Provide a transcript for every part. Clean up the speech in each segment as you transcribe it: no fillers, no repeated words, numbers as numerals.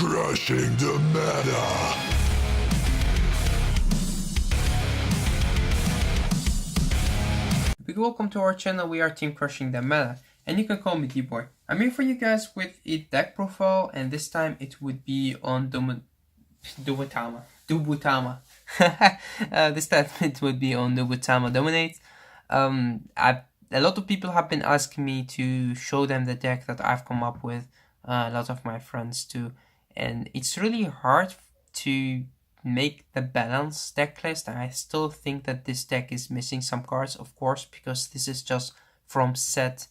Crushing the meta. Big welcome to our channel. We are Team Crushing the Meta, and you can call me D-Boy. I'm here for you guys with a deck profile, and this time it would be on Nubatama. This time it would be on Nubatama Dominate. A lot of people have been asking me to show them the deck that I've come up with, a lot of my friends too, and it's really hard to make the balanced deck list. I still think that this deck is missing some cards, of course, because this is just from set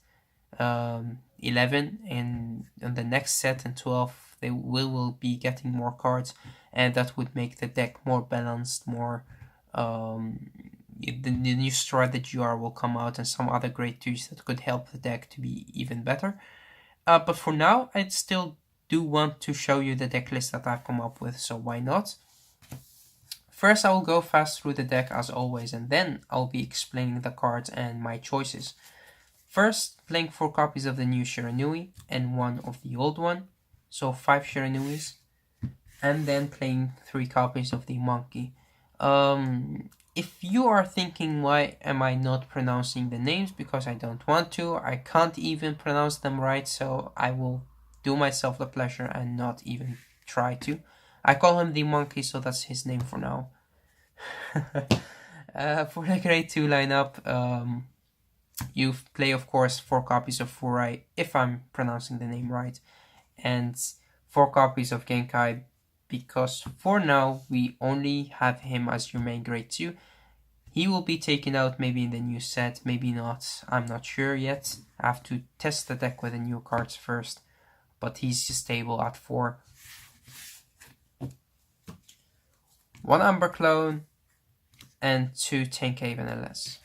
11, and on the next set in 12 they will be getting more cards, and that would make the deck more balanced, more the new strategy will come out, and some other great tools that could help the deck to be even better. But for now, I still do want to show you the deck list that I've come up with, so why not? First, I will go fast through the deck as always, and then I'll be explaining the cards and my choices. First, playing 4 copies of the new Shiranui and 1 of the old one, so 5 Shiranuis, and then playing 3 copies of the monkey. If you are thinking why am I not pronouncing the names, because I don't want to, I can't even pronounce them right, so I will do myself the pleasure and not even try to. I call him the monkey, so that's his name for now. For the grade 2 lineup, you play of course 4 copies of Furai, if I'm pronouncing the name right, and 4 copies of Genkai, because for now we only have him as your main grade 2. He will be taken out maybe in the new set, maybe not, I'm not sure yet. I have to test the deck with the new cards first, but he's stable at 4. 1 Amber Clone and 2 10k Vanillas.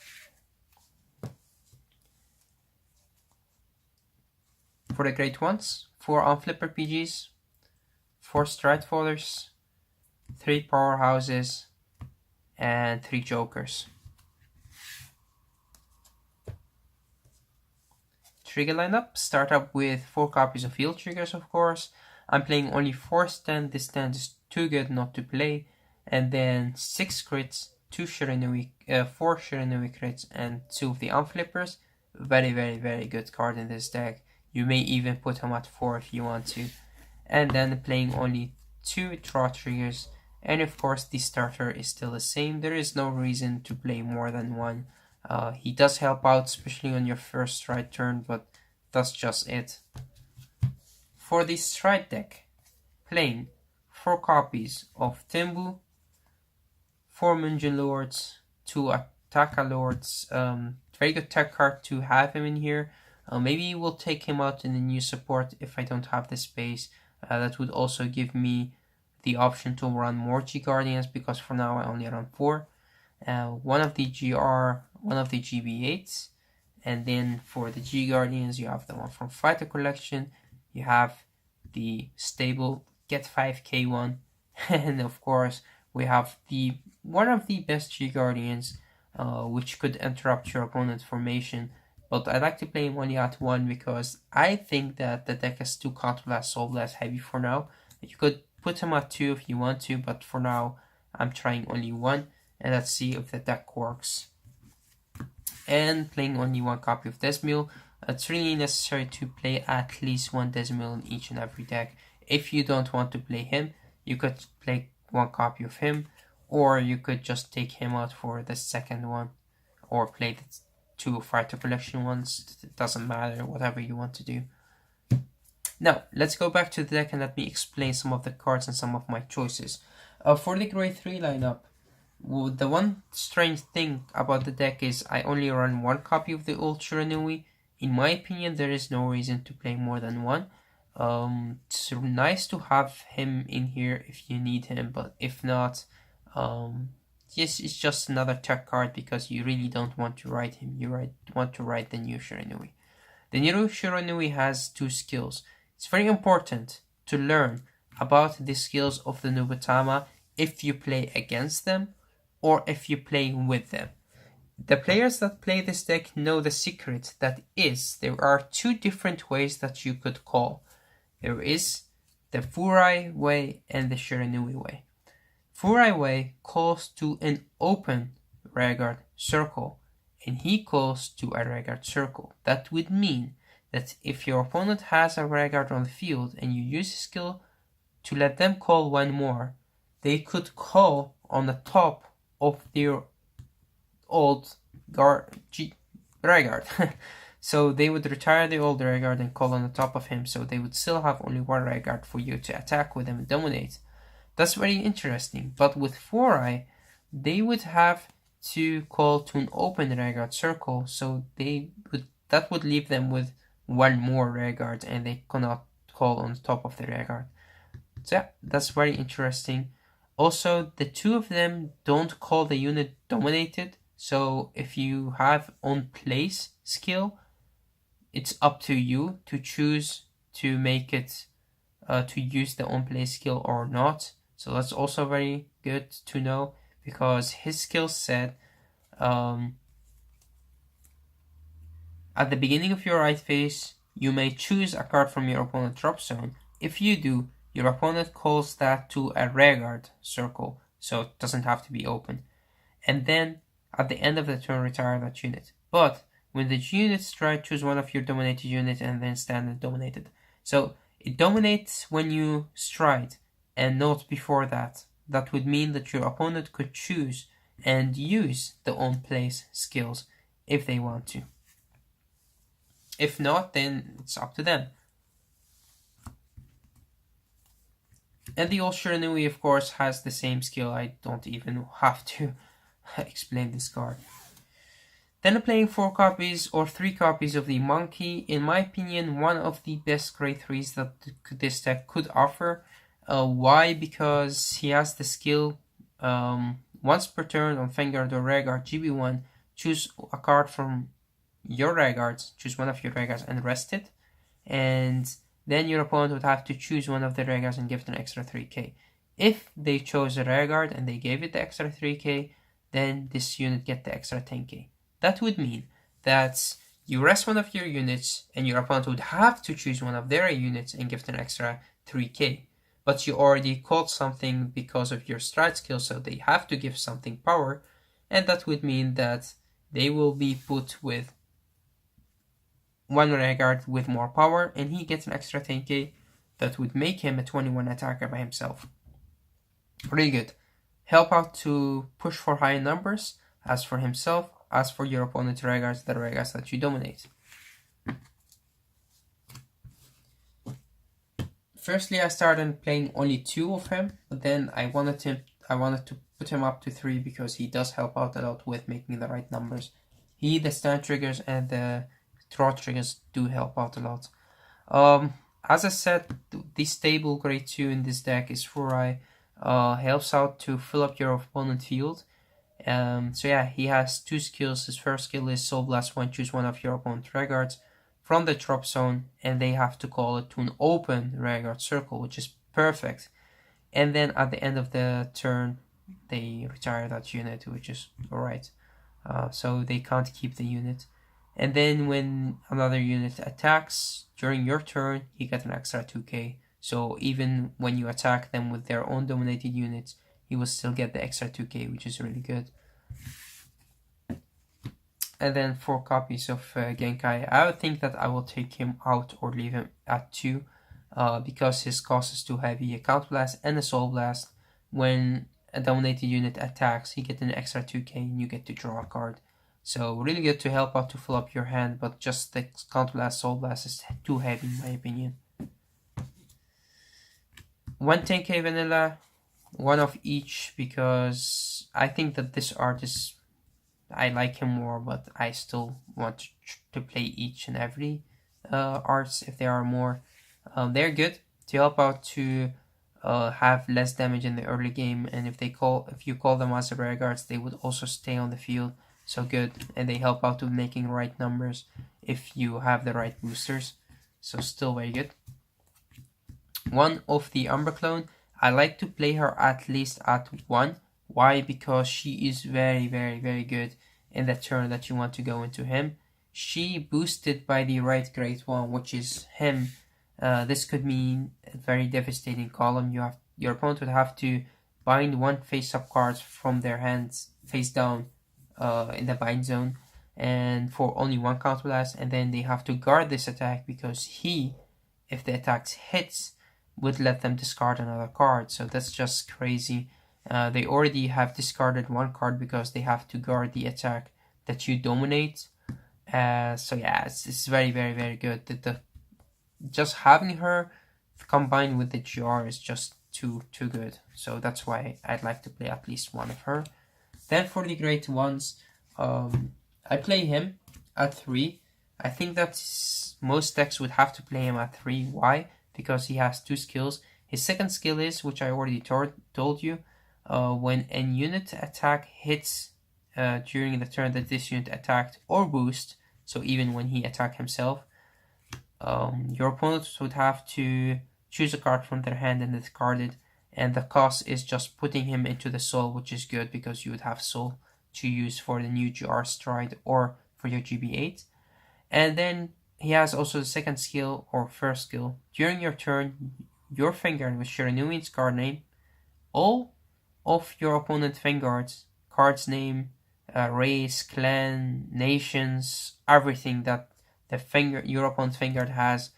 For the great ones, 4 Unflip RPGs, 4 Stride Foders, 3 Powerhouses, and 3 Jokers. Trigger lineup, start up with 4 copies of Field Triggers, of course. I'm playing only 4 stand, this stand is too good not to play. And then 6 crits, 4 Shiranui crits, and 2 of the Unflippers. Very, very, very good card in this deck. You may even put him at 4 if you want to. And then playing only 2 draw triggers. And of course the starter is still the same. There is no reason to play more than 1. He does help out, especially on your first stride turn, but that's just it. For the stride deck, playing 4 copies of Timbu, 4 Munjin Lords, 2 Ataka Lords. Very good tech card to have him in here. Maybe we'll take him out in the new support if I don't have the space. That would also give me the option to run more G Guardians, because for now I only run 4. 1 of the GR, 1 of the GB8s, and then for the G Guardians you have the one from Fighter Collection, you have the stable Get 5k one, and of course we have the one of the best G Guardians, which could interrupt your opponent's formation. But I like to play him only at 1 because I think that the deck is too Counterblast Soul Blast heavy for now. You could put him at 2 if you want to, but for now I'm trying only 1, and let's see if the deck works. And playing only 1 copy of Desmil. It's really necessary to play at least 1 Desmil in each and every deck. If you don't want to play him, you could play 1 copy of him, or you could just take him out for the second one, or play the 2 Fighter Collection ones. It doesn't matter, whatever you want to do. Now, let's go back to the deck and let me explain some of the cards and some of my choices. For the grade 3 lineup, the one strange thing about the deck is I only run 1 copy of the old Shiranui. In my opinion, there is no reason to play more than 1. It's nice to have him in here if you need him, but if not, yes, it's just another tech card because you really don't want to ride him. You want to ride the new Shiranui. The new Shiranui has 2 skills. It's very important to learn about the skills of the Nubatama if you play against them or if you play with them. The players that play this deck know the secret that is there are 2 different ways that you could call. There is the Furai way and the Shiranui way. Furai way calls to an open rearguard circle, and he calls to a rearguard circle. That would mean that if your opponent has a rearguard on the field and you use a skill to let them call one more, they could call on the top of their old rearguard. So they would retire the old rearguard and call on the top of him, so they would still have only one rearguard for you to attack with and dominate. That's very interesting. But with Furai, they would have to call to an open rearguard circle, so that would leave them with one more rearguard, and they cannot call on the top of the rearguard. So yeah, that's very interesting. Also, the two of them don't call the unit dominated, so if you have on place skill, it's up to you to choose to make it to use the on place skill or not. So that's also very good to know, because his skill set at the beginning of your right phase, you may choose a card from your opponent's drop zone. If you do, your opponent calls that to a rearguard circle, so it doesn't have to be open. And then at the end of the turn, retire that unit. But when the unit strike, choose one of your dominated units and then stand and dominate it. So it dominates when you stride and not before that. That would mean that your opponent could choose and use the on place skills if they want to. If not, then it's up to them. And the old Shiranui, of course, has the same skill. I don't even have to explain this card. Then I'm playing 4 copies or 3 copies of the Monkey. In my opinion, one of the best grade 3s that this deck could offer. Why? Because he has the skill, once per turn on Vanguard or Rearguard GB1, choose a card from your Rearguards, choose one of your Rearguards and rest it. And then your opponent would have to choose one of the Rearguards and give it an extra 3k. If they chose a Rearguard and they gave it the extra 3k, then this unit get the extra 10k. That would mean that you rest one of your units and your opponent would have to choose one of their units and give it an extra 3k. But you already called something because of your stride skill, so they have to give something power, and that would mean that they will be put with one rearguard with more power, and he gets an extra 10k. That would make him a 21 attacker by himself. Really good. Help out to push for high numbers. As for himself, as for your opponent's rearguards, the rearguards that you dominate. Firstly, I started playing only 2 of him, but then I wanted to put him up to 3 because he does help out a lot with making the right numbers. The stand triggers and the draw triggers do help out a lot. As I said, the stable grade 2 in this deck is Furai. Helps out to fill up your opponent's field. So yeah, he has 2 skills. His first skill is Soul Blast 1, choose one of your opponent's rearguards from the drop zone, and they have to call it to an open rearguard circle, which is perfect. And then at the end of the turn, they retire that unit, which is alright. So they can't keep the unit. And then when another unit attacks during your turn, you get an extra 2k. So even when you attack them with their own dominated units, you will still get the extra 2k, which is really good. And then 4 copies of Genkai. I would think that I will take him out or leave him at 2 because his cost is too heavy. A Count Blast and a Soul Blast. When a dominated unit attacks, you get an extra 2k and you get to draw a card. So really good to help out to fill up your hand, but just the Count Blast, Soul Blast is too heavy in my opinion. 110k vanilla, 1 of each, because I think that this artist, I like him more, but I still want to play each and every arts if there are more. They're good to help out to have less damage in the early game, and if you call them as rearguards, they would also stay on the field. So good, and they help out with making right numbers if you have the right boosters. So still very good. 1 of the Umbra clone. I like to play her at least at 1. Why? Because she is very, very, very good in the turn that you want to go into him. She boosted by the right grade 1, which is him This could mean a very devastating column. Your opponent would have to bind one face-up cards from their hands face down in the bind zone, and for only one counterblast, and then they have to guard this attack because he, if the attack hits, would let them discard another card. So that's just crazy. They already have discarded one card because they have to guard the attack that you dominate. So yeah, it's very, very, very good. Just having her combined with the GR is just too good. So that's why I'd like to play at least one of her. Then for the great ones, I play him at 3. I think that most decks would have to play him at 3. Why? Because he has 2 skills. His second skill is, which I already told you, when a unit attack hits during the turn that this unit attacked or boost, so even when he attacked himself, your opponents would have to choose a card from their hand and discard it, and the cost is just putting him into the soul, which is good because you would have soul to use for the new GR stride or for your GB8. And then he has also the second skill or first skill. During your turn, your Vanguard with Shiranui's card name, all of your opponent Vanguards, card's name, race, clan, nations, everything that your opponent's Vanguard has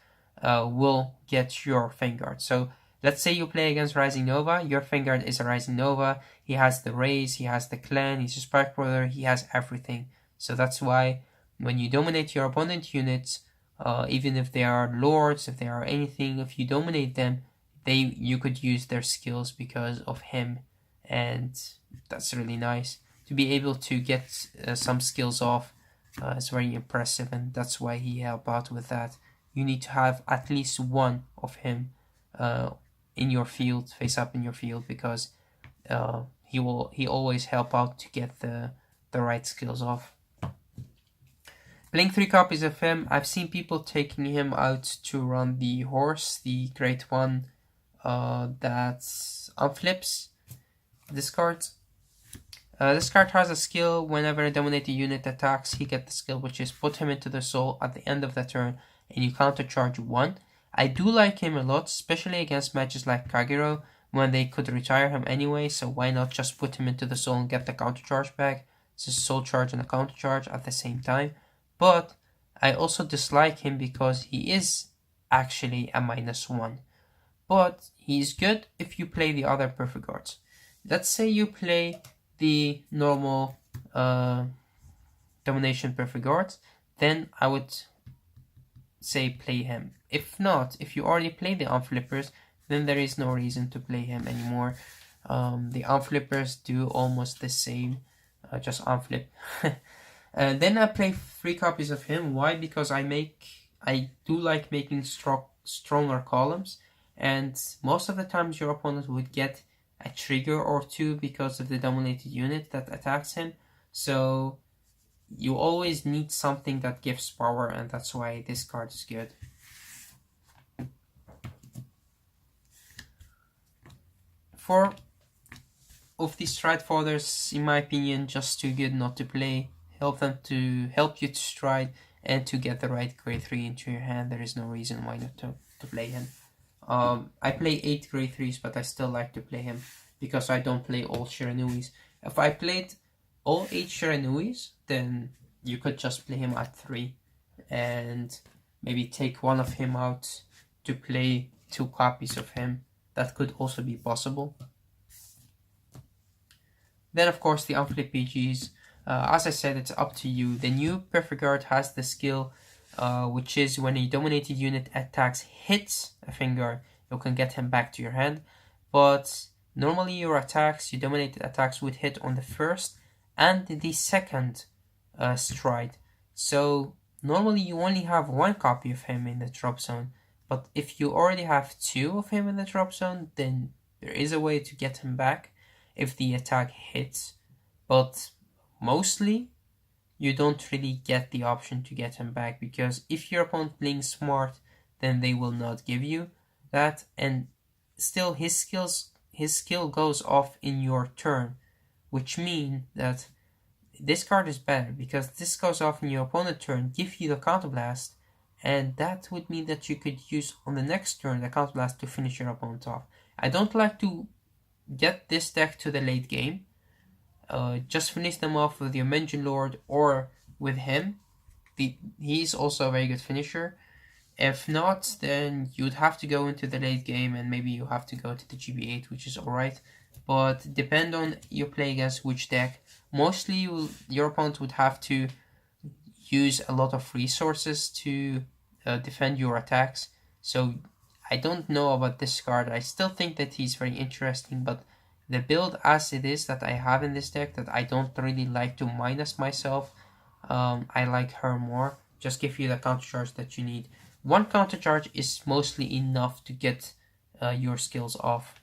will get your Vanguard. So let's say you play against Rising Nova, your Vanguard is a Rising Nova, he has the race, he has the clan, he's a Spark Brother, he has everything. So that's why when you dominate your opponent units, even if they are lords, if they are anything, if you dominate them, you could use their skills because of him, and that's really nice. To be able to get some skills off is very impressive, and that's why he helped out with that. You need to have at least one of him in your field, face up in your field, because he always help out to get the right skills off. Playing 3 copies of him, I've seen people taking him out to run the horse, the great one that unflips this card. This card has a skill: whenever a dominated unit attacks, he gets the skill, which is put him into the soul at the end of the turn, and you countercharge 1. I do like him a lot, especially against matches like Kagero, when they could retire him anyway, so why not just put him into the soul and get the countercharge back? It's a soul charge and a countercharge at the same time. But I also dislike him because he is actually a -1. But he's good if you play the other perfect guards. Let's say you play the normal domination perfect guards, then I would say play him. If not, if you already play the unflippers, then there is no reason to play him anymore. The unflippers do almost the same, just unflip. Then I play 3 copies of him. Why? Because I do like making stronger columns, and most of the times your opponent would get a trigger or 2 because of the dominated unit that attacks him. So you always need something that gives power, and that's why this card is good. For of these stride fathers, in my opinion, just too good not to play. Help you to stride and to get the right grade 3 into your hand. There is no reason why not to play him. I play 8 grade 3s, but I still like to play him because I don't play all Shiranuis. If I played all 8 Shiranuis, then you could just play him at 3 and maybe take one of him out to play 2 copies of him. That could also be possible. Then of course the unflip PGs. As I said, it's up to you. The new Perfect Guard has the skill, which is when a dominated unit attacks hits a Vanguard, you can get him back to your hand. But normally your dominated attacks would hit on the first and the second stride. So normally you only have 1 copy of him in the drop zone. But if you already have 2 of him in the drop zone, then there is a way to get him back if the attack hits. But mostly, you don't really get the option to get him back, because if your opponent playing smart, then they will not give you that, and still his skill goes off in your turn, which means that this card is better because this goes off in your opponent's turn, give you the counterblast, and that would mean that you could use on the next turn the Counterblast to finish your opponent off. I don't like to get this deck to the late game. Just finish them off with your Mention Lord or with him. He's also a very good finisher. If not, then you'd have to go into the late game and maybe you have to go to the GB8, which is alright. But depend on you play against which deck. Mostly your opponent would have to use a lot of resources to defend your attacks. So I don't know about this card. I still think that he's very interesting, but the build as it is that I have in this deck that I don't really like to minus myself. I like her more. Just give you the counter charge that you need. One counter charge is mostly enough to get your skills off.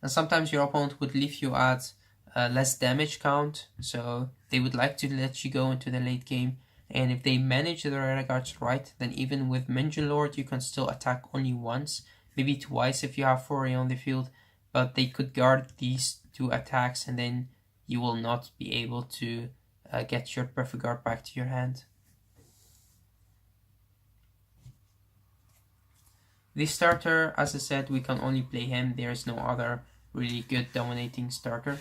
And sometimes your opponent would leave you at less damage count, so they would like to let you go into the late game. And if they manage their rear guards right, then even with Mention Lord you can still attack only once, maybe twice if you have Foray on the field, but they could guard these two attacks and then you will not be able to get your Perfect Guard back to your hand. The starter, as I said, we can only play him. There is no other really good dominating starter.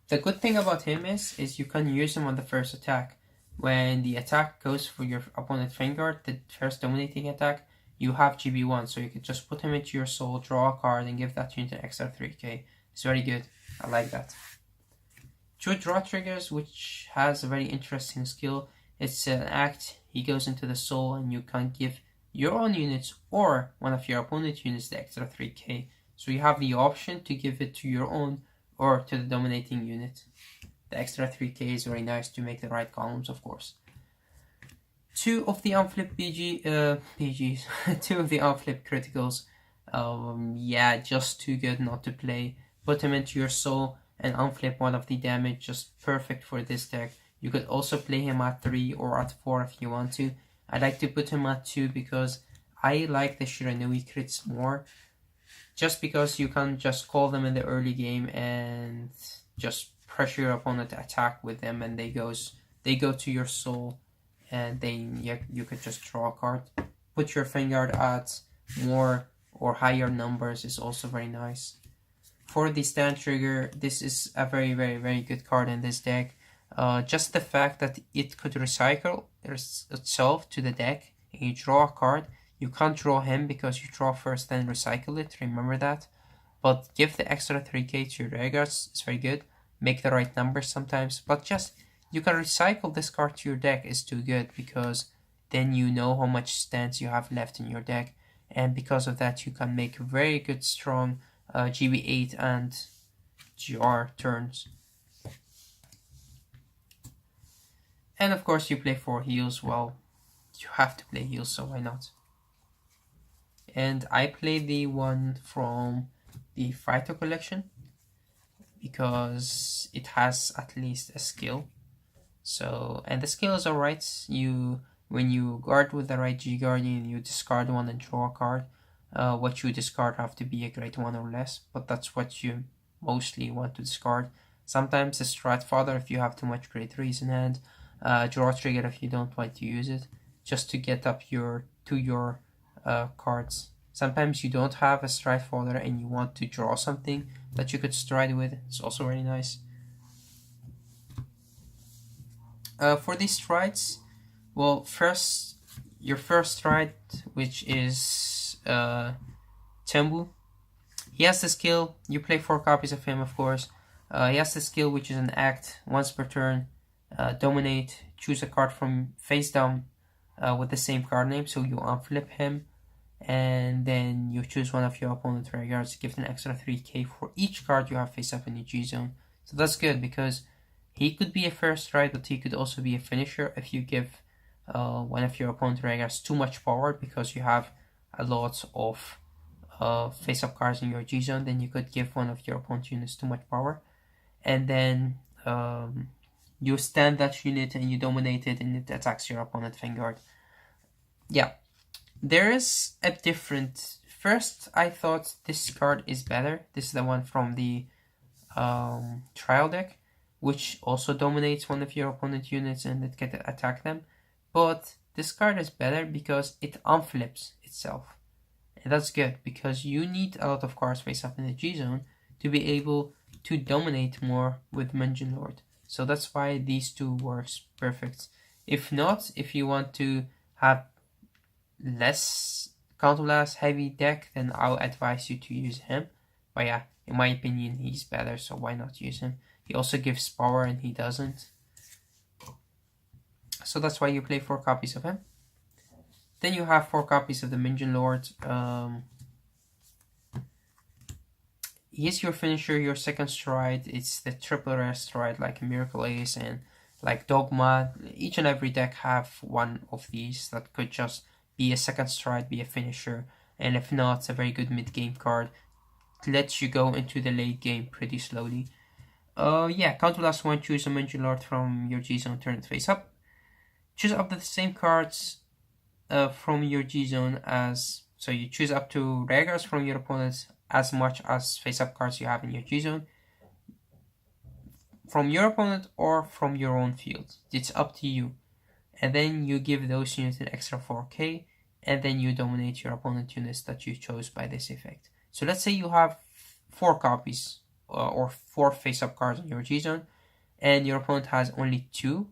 The good thing about him is you can use him on the first attack. When the attack goes for your opponent's Vanguard, the first dominating attack, you have GB1, so you could just put him into your soul, draw a card, and give that unit an extra 3k. It's very good. I like that. 2 draw triggers, which has a very interesting skill. It's an act. He goes into the soul, and you can give your own units or one of your opponent's units the extra 3k. So you have the option to give it to your own or to the dominating unit. The extra 3k is very nice to make the right columns, of course. 2 of the unflipped PGs, 2 of the unflipped criticals. Yeah, just too good not to play. Put him into your soul and unflip one of the damage, just perfect for this deck. You could also play him at 3 or at 4 if you want to. I like to put him at 2 because I like the Shiranui crits more. Just because you can just call them in the early game and just pressure your opponent to attack with them, and they go to your soul, and then you could just draw a card. Put your Vanguard at more or higher numbers is also very nice. For the stand trigger, this is a very, very, very good card in this deck. Just the fact that it could recycle itself to the deck and you draw a card. You can't draw him because you draw first then recycle it, remember that. But give the extra 3k to your rear guards, it's very good. Make the right numbers sometimes, but just you can recycle this card to your deck is too good because then you know how much stands you have left in your deck, and because of that you can make very good strong GB8 and GR turns. And of course you play 4 heals. Well, you have to play heals, so why not? And I play the one from the Fighter collection because it has at least a skill. So, and the skill is alright. When you guard with the right G Guardian, you discard one and draw a card. What you discard have to be a grade 1 or less, but that's what you mostly want to discard. Sometimes a Strat Father if you have too much grade 3s in hand. Draw trigger if you don't want to use it, just to get up your cards. Sometimes you don't have a Stride Father and you want to draw something that you could stride with. It's also very nice. For these strides, well, your first stride, which is Tembu. He has the skill. You play 4 copies of him, of course. He has the skill, which is an act once per turn. Dominate. Choose a card from face down with the same card name, so you unflip him, and then you choose one of your opponent's rear guards. Give an extra 3k for each card you have face up in the G zone. So that's good because he could be a first stride, but he could also be a finisher if you give one of your opponent's rear guards too much power because you have a lot of face up cards in your G zone. Then you could give one of your opponent's units too much power, and then you stand that unit and you dominate it and it attacks your opponent Vanguard. Yeah, there is a different... First, I thought this card is better. This is the one from the trial deck. which also dominates one of your opponent units and it can attack them. But this card is better because it unflips itself. And that's good because you need a lot of cards face up in the G zone to be able to dominate more with Dungeon Lord. So that's why these two works perfect. If not, if you want to have less counterblast heavy deck, then I'll advise you to use him. But yeah, in my opinion, he's better, so why not use him? He also gives power and he doesn't. So that's why you play 4 copies of him. Then you have 4 copies of the Minion Lord. He's your finisher, your second stride. It's the triple rare stride like Miracle Ace and like Dogma. Each and every deck have one of these that could just be a second stride, be a finisher. And if not, it's a very good mid-game card. It lets you go into the late game pretty slowly. Yeah, counterblast 1, choose a Minion Lord from your G-Zone, turn it face up. Choose up to the same cards from your G-Zone as... So you choose up to rare cards from your opponents as much as face-up cards you have in your G-Zone. From your opponent or from your own field. It's up to you. And then you give those units an extra 4k. And then you dominate your opponent units that you chose by this effect. So let's say you have 4 copies or 4 face-up cards in your G-Zone. And your opponent has only 2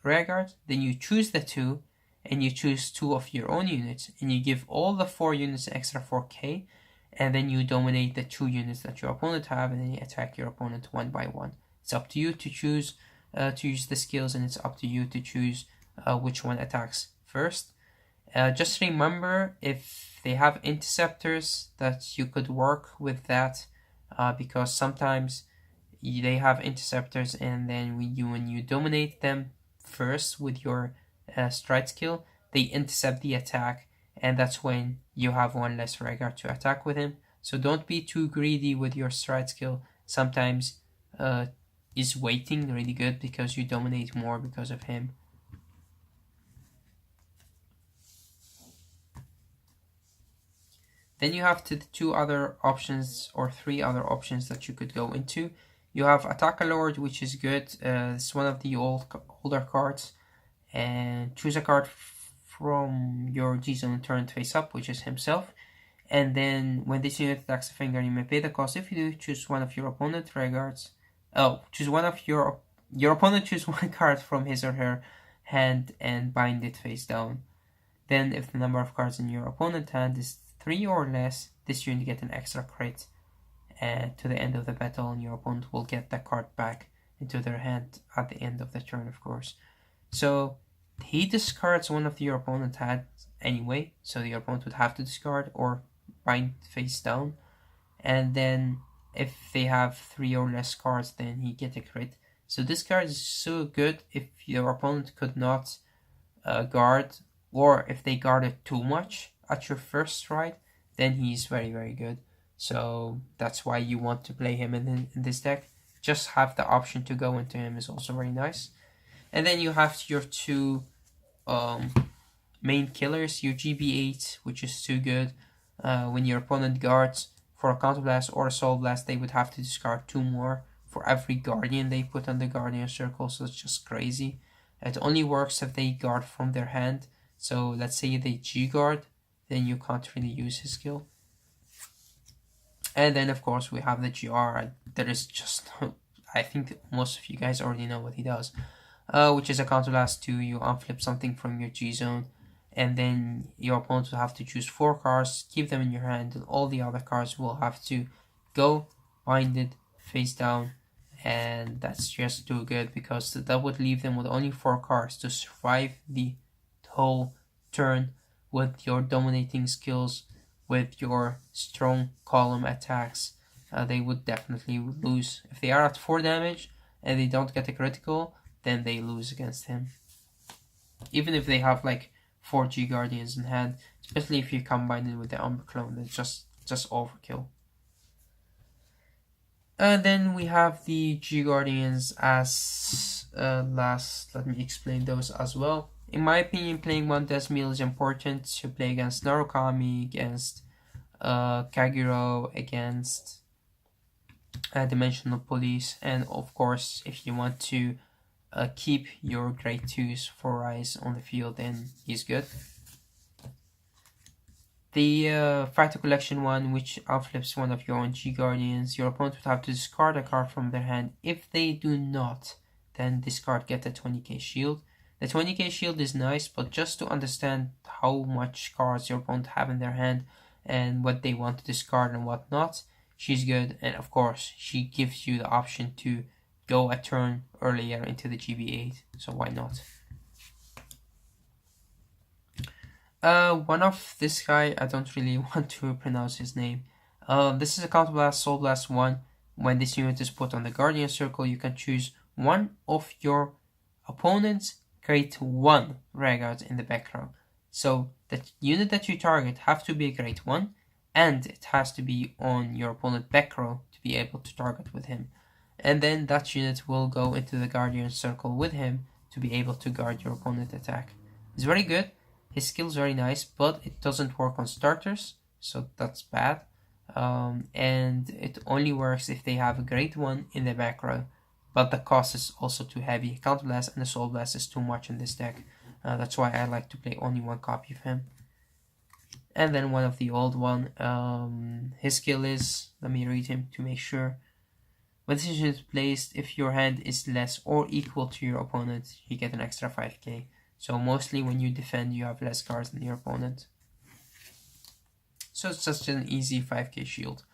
rare cards. Then you choose the 2. And you choose 2 of your own units. And you give all the 4 units an extra 4k. And then you dominate the 2 units that your opponent have. And then you attack your opponent one by one. It's up to you to choose to use the skills. And it's up to you to choose which one attacks first. Just remember, if they have interceptors, that you could work with that. Because sometimes they have interceptors. And then when you dominate them first with your stride skill, they intercept the attack, and that's when you have 1 less rare to attack with him. So don't be too greedy with your stride skill. Sometimes is waiting really good because you dominate more because of him. Then you have the 2 other options or 3 other options that you could go into. You have Attacker Lord, which is good. It's one of the older cards. And choose a card from your G-Zone turn face up, which is himself. And then when this unit attacks a Vanguard, you may pay the cost. If you do, choose one of your opponent regards. Choose one of your opponent choose 1 card from his or her hand and bind it face down. Then if the number of cards in your opponent hand is 3 or less, this unit get an extra crit to the end of the battle, and your opponent will get that card back into their hand at the end of the turn, of course. So he discards one of your opponent had anyway, so your opponent would have to discard or bind face down. And then if they have 3 or less cards, then he get a crit. So this card is so good if your opponent could not guard, or if they guarded too much at your first stride, then he's very, very good. So that's why you want to play him in this deck. Just have the option to go into him is also very nice. And then you have your 2 main killers, your GB8, which is too good. When your opponent guards for a counterblast or a soul blast, they would have to discard 2 more for every guardian they put on the guardian circle, so it's just crazy. It only works if they guard from their hand. So let's say they G-guard, then you can't really use his skill. And then of course we have the GR. There is just, I think most of you guys already know what he does. Which is a counterblast 2, you unflip something from your G-Zone, and then your opponent will have to choose 4 cards, keep them in your hand, and all the other cards will have to go binded face down, and that's just too good because that would leave them with only 4 cards to survive the whole turn with your dominating skills, with your strong column attacks. They would definitely lose. If they are at 4 damage and they don't get a critical, then they lose against him. Even if they have like 4 G Guardians in hand, especially if you combine it with the Umber Clone, it's just overkill. And then we have the G Guardians as last. Let me explain those as well. In my opinion, playing 1 Desmiel is important to play against Narukami, against Kagero, against Dimensional Police, and of course, if you want to keep your grade 2s for Rise on the field, then he's good. The Fighter Collection one, which outflips one of your own G-Guardians, your opponent would have to discard a card from their hand. If they do not, then this card gets a 20k shield. The 20k shield is nice, but just to understand how much cards your opponent have in their hand and what they want to discard and what not, she's good. And of course, she gives you the option to go a turn earlier into the GB8, so why not? One of this guy, I don't really want to pronounce his name. This is a Counterblast Soul Blast 1. When this unit is put on the Guardian Circle, you can choose one of your opponent's grade 1 rearguards in the back row. So the unit that you target have to be a grade 1, and it has to be on your opponent's back row to be able to target with him. And then that unit will go into the Guardian Circle with him to be able to guard your opponent's attack. It's very good. His skill is very nice, but it doesn't work on starters, so that's bad. And it only works if they have a grade 1 in the back row, but the cost is also too heavy. Counterblast and the Soul Blast is too much in this deck. That's why I like to play only one copy of him. And then one of the old one, his skill is, let me read him to make sure. When this unit is placed, if your hand is less or equal to your opponent, you get an extra 5k. So mostly when you defend, you have less cards than your opponent. So it's just an easy 5k shield.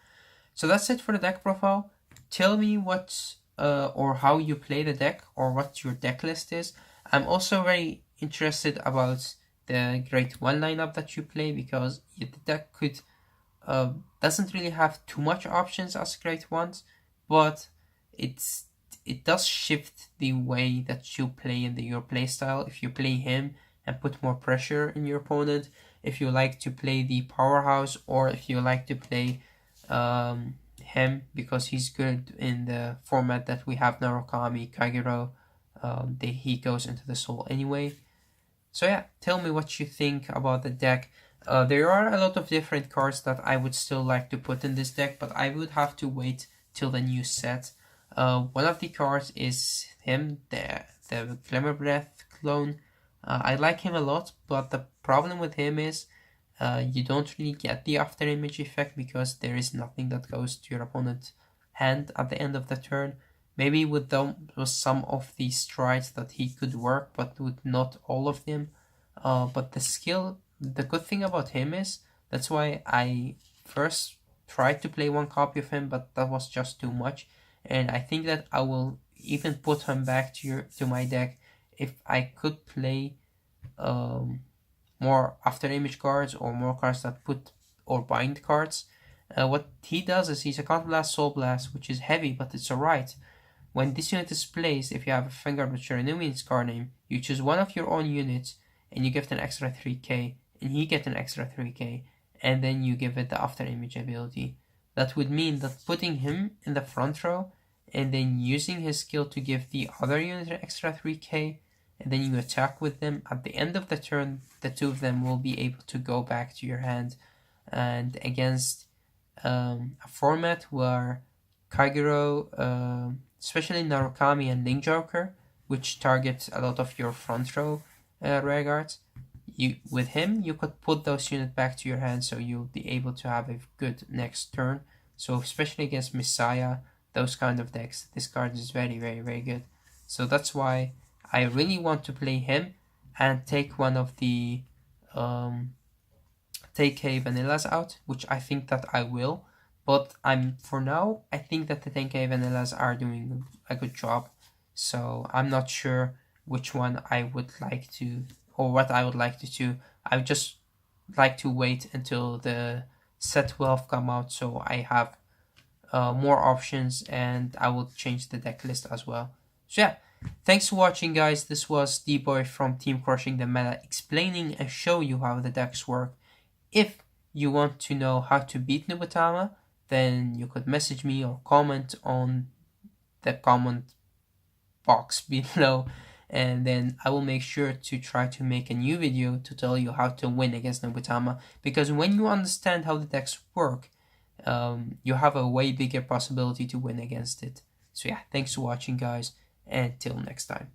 So that's it for the deck profile. Tell me what or how you play the deck, or what your deck list is. I'm also very interested about the grade 1 lineup that you play, because the deck could doesn't really have too much options as grade 1s, but it does shift the way that you play in your playstyle. If you play him and put more pressure in your opponent, if you like to play the powerhouse, or if you like to play him because he's good in the format that we have Narukami, Kagero, he goes into the soul anyway. So yeah, tell me what you think about the deck. There are a lot of different cards that I would still like to put in this deck, but I would have to wait till the new set. One of the cards is him, the Glimmer Breath clone. I like him a lot, but the problem with him is you don't really get the after image effect, because there is nothing that goes to your opponent's hand at the end of the turn. Maybe with some of the strides that he could work, but with not all of them. But the good thing about him is, that's why I first tried to play one copy of him, but that was just too much. And I think that I will even put him back to my deck if I could play more after image cards, or more cards that put or bind cards. What he does is he's a Counterblast Soul Blast, which is heavy, but it's alright. When this unit is placed, if you have a Vanguard with Shiranui in its card name, you choose one of your own units and you give it an extra 3k, and he gets an extra 3k, and then you give it the after image ability. That would mean that putting him in the front row and then using his skill to give the other unit an extra 3k, and then you attack with them, at the end of the turn, the two of them will be able to go back to your hand. And against a format where Kagero, especially Narukami and Link Joker, which targets a lot of your front row rearguards, with him you could put those units back to your hand, so you'll be able to have a good next turn. So especially against Messiah, those kind of decks, this card is very, very, very good. So that's why I really want to play him and take one of the TK Vanillas out, which I think that I will. But for now, I think that the 10k Vanillas are doing a good job. So I'm not sure which one I would like to, or what I would like to do. I would just like to wait until the set 12 come out, so I have more options, and I will change the deck list as well. So yeah, thanks for watching, guys. This was D-Boy from Team Crushing the Meta, explaining and show you how the decks work. If you want to know how to beat Nubatama, then you could message me or comment on the comment box below, and then I will make sure to try to make a new video to tell you how to win against Nubatama. Because when you understand how the decks work, you have a way bigger possibility to win against it. So yeah, thanks for watching, guys, and till next time.